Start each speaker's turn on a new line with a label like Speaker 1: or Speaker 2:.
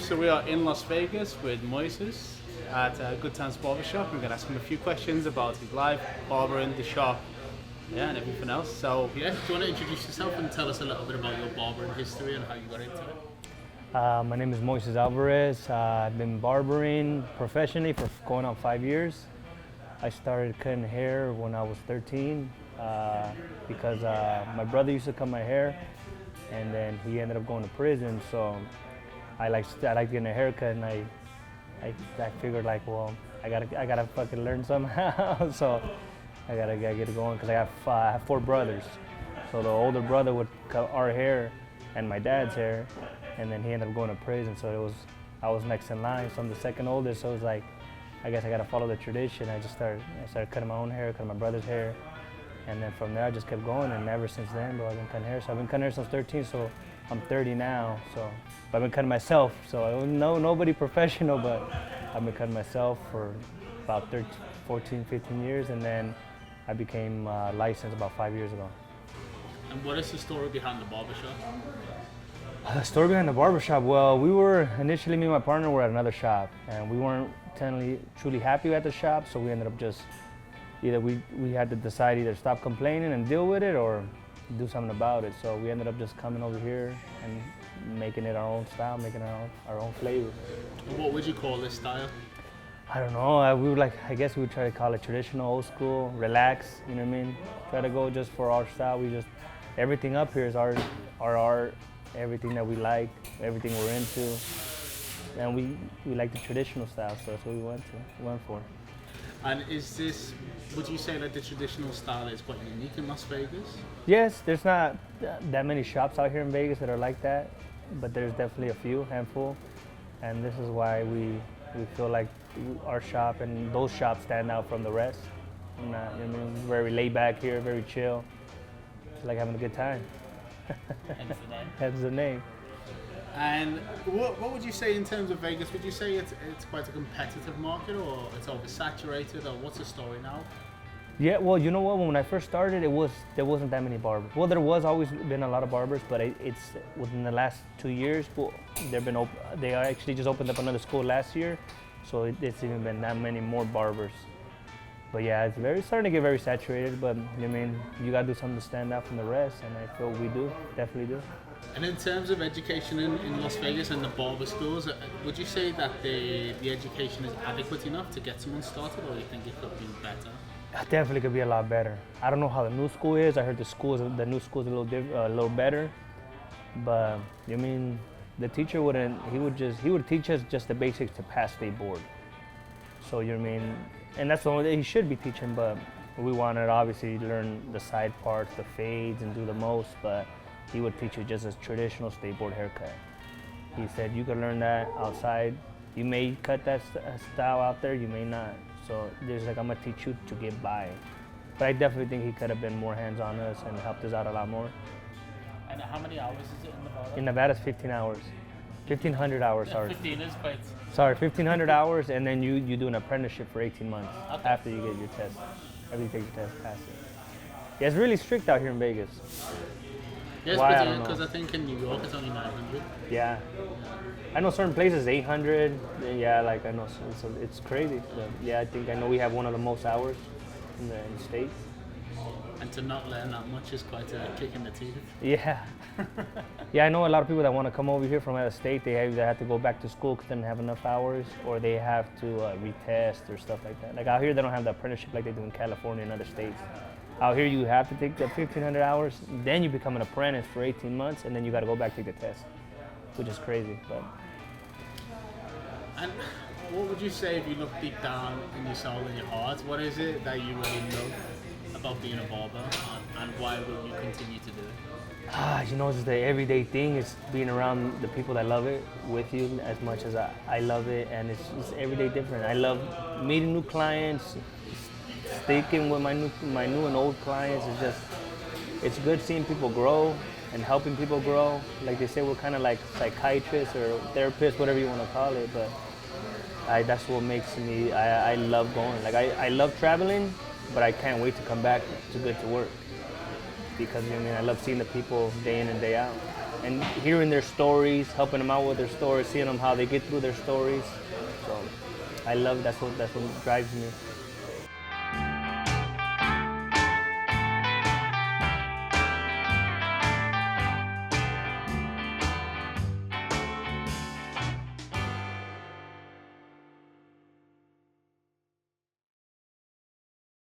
Speaker 1: So we are in Las Vegas with Moises at Good Times Barbershop. We're going to ask him a few questions about his life, barbering, the shop, yeah, and everything else. So yeah, do you want to introduce yourself and tell us a little bit about your barbering history and how you got into it?
Speaker 2: My name is Moises Alvarez. I've been barbering professionally for going on 5 years. I started cutting hair when I was 13 because my brother used to cut my hair, and then he ended up going to prison. So I like getting a haircut, and I figured like, well, I gotta fucking learn somehow. So I gotta get it going because I have 4 brothers. So the older brother would cut our hair and my dad's hair, and then he ended up going to prison. So I was next in line. So I'm the second oldest. So it was like, I guess I gotta follow the tradition. I started cutting my own hair, cutting my brother's hair, and then from there I just kept going. And ever since then, bro, I've been cutting hair. So I've been cutting hair since 13. So I'm 30 now. So I've been cutting myself. So nobody professional, but I've been cutting myself for about 14, 15 years, and then I became licensed about 5 years ago.
Speaker 1: And what is the story behind the barbershop?
Speaker 2: The story behind the barbershop, well, me and my partner were at another shop, and we weren't truly happy at the shop, so we ended up just, either we had to decide either stop complaining and deal with it or do something about it. So we ended up just coming over here and making it our own style, making our own flavor.
Speaker 1: What would you call this style?
Speaker 2: I don't know, I guess we would try to call it traditional, old school, relax, you know what I mean? Try to go just for our style. Everything up here is our art, everything that we like, everything we're into. And we like the traditional style, so that's what we went for.
Speaker 1: And would you say that the traditional style is quite unique in Las Vegas?
Speaker 2: Yes, there's not that many shops out here in Vegas that are like that, but there's definitely a handful. And this is why we feel like our shop and those shops stand out from the rest. You know what I mean? Very laid back here, very chill. It's like having a good time. Hence the name.
Speaker 1: And what would you say in terms of Vegas? Would you say it's quite a competitive market, or it's oversaturated, or what's the story now?
Speaker 2: Yeah, well, you know what? When I first started, there wasn't that many barbers. Well, there was always been a lot of barbers, but it's within the last 2 years. Well, they actually just opened up another school last year, so it's even been that many more barbers. But yeah, it's starting to get very saturated. But I mean, you gotta do something to stand out from the rest, and I feel we definitely do.
Speaker 1: And in terms of education in Las Vegas and the barber schools, would you say that the education is adequate enough to get someone started, or you think it could be better?
Speaker 2: It definitely could be a lot better. I don't know how the new school is. I heard the new school is a little better, but I mean, the teacher he would teach us just the basics to pass state board. So you know what I mean, and that's the only thing he should be teaching. But we wanted obviously to learn the side parts, the fades, and do the most. But he would teach you just a traditional state board haircut. He said you could learn that outside. You may cut that style out there, you may not. So there's like, I'm gonna teach you to get by. But I definitely think he could have been more hands on us and helped us out a lot more.
Speaker 1: And how many hours is it in Nevada?
Speaker 2: In Nevada, it's 15 hours. 1,500 hours, sorry.
Speaker 1: 15 is quite...
Speaker 2: Sorry, 1,500 hours, and then you do an apprenticeship for 18 months after you get your test. After you take your test, pass it. Yeah, it's really strict out here in Vegas.
Speaker 1: Yes, because I think in New York it's only 900.
Speaker 2: Yeah. I know certain places 800. Yeah, like I know it's crazy. But yeah, I know we have one of the most hours in the States.
Speaker 1: And to not learn that much is quite a kick in the teeth.
Speaker 2: Yeah. Yeah, I know a lot of people that want to come over here from out of state. They either have to go back to school because they don't have enough hours, or they have to retest or stuff like that. Like out here, they don't have the apprenticeship like they do in California and other states. Out here, you have to take the 1,500 hours, then you become an apprentice for 18 months, and then you got to go back take the test, which is crazy. But.
Speaker 1: And what would you say if you look deep down in your soul and your heart? What is it that you really love about being a barber, and why will you continue to do it?
Speaker 2: You know, it's the everyday thing. It's being around the people that love it with you as much as I love it, and it's everyday different. I love meeting new clients. Sticking with my new and old clients is it's good seeing people grow and helping people grow. Like they say, we're kind of like psychiatrists or therapists, whatever you want to call it. But that's what makes me. I love going. Like I love traveling, but I can't wait to come back to work because I mean I love seeing the people day in and day out. and hearing their stories, helping them out with their stories, seeing them how they get through their stories. So I love that's what drives me.